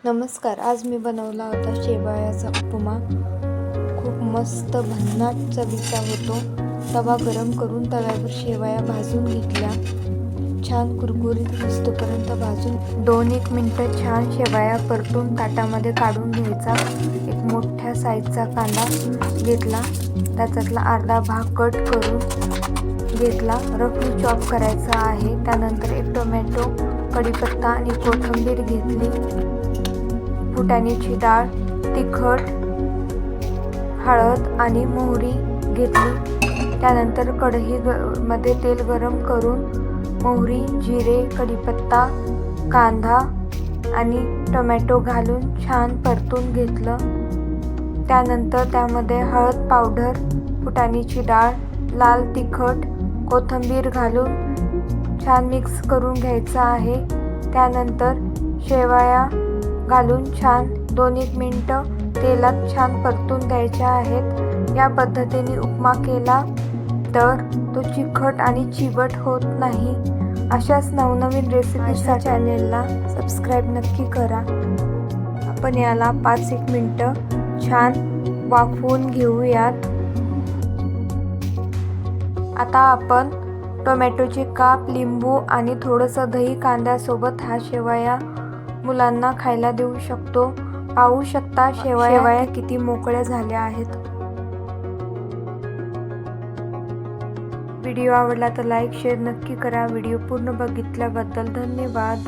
नमस्कार. आज मी बनवला होता शेवयाचा उपमा. खूप मस्त भन्नाट चवीचा होतो. तवा गरम करून तव्यावर शेवया भाजून घेतल्या. छान कुरकुरीत दिसतोपर्यंत भाजून 2-1 मिनटं छान शेवया परतून ताटामध्ये काढून घ्यायचा. एक मोठ्या साईजचा कांदा घेतला, त्याच्यातला अर्धा भाग कट करून घेतला, रफली चॉप करायचा आहे. त्यानंतर एक टोमॅटो, कढीपत्ता आणि कोथिंबीर घेतली, फुटाण्याची डाळ, तिखट, हळद आणि मोहरी घेतली. त्यानंतर कढईमध्ये तेल गरम करून मोहरी, जिरे, कढीपत्ता, कांदा आणि टोमॅटो घालून छान परतून घेतलं. त्यानंतर त्यामध्ये हळद पावडर, फुटाण्याची डाळ, लाल तिखट, कोथिंबीर घालून छान मिक्स करून घ्यायचं आहे. त्यानंतर शेवया घालून छान 2-1 मिनटं तेलात छान परतून द्यायच्या आहेत. या पद्धतीने उपमा केला तर तो चिकट आणि चिवट होत नाही. अशाच नवनवीन रेसिपीसाठी चॅनेलला सबस्क्राईब नक्की करा. आपण याला 5-1 मिनटं छान वाफवून घेऊयात. आता आपण टोमॅटोचे काप, लिंबू आणि थोडंसं दही कांद्यासोबत हा शेवया मुलांना खायला देऊ शकतो. पाहू शकता शेवया किती मोकळ्या झाल्या आहेत. व्हिडिओ आवडला तर लाईक शेअर नक्की करा. व्हिडिओ पूर्ण बघितल्याबद्दल धन्यवाद.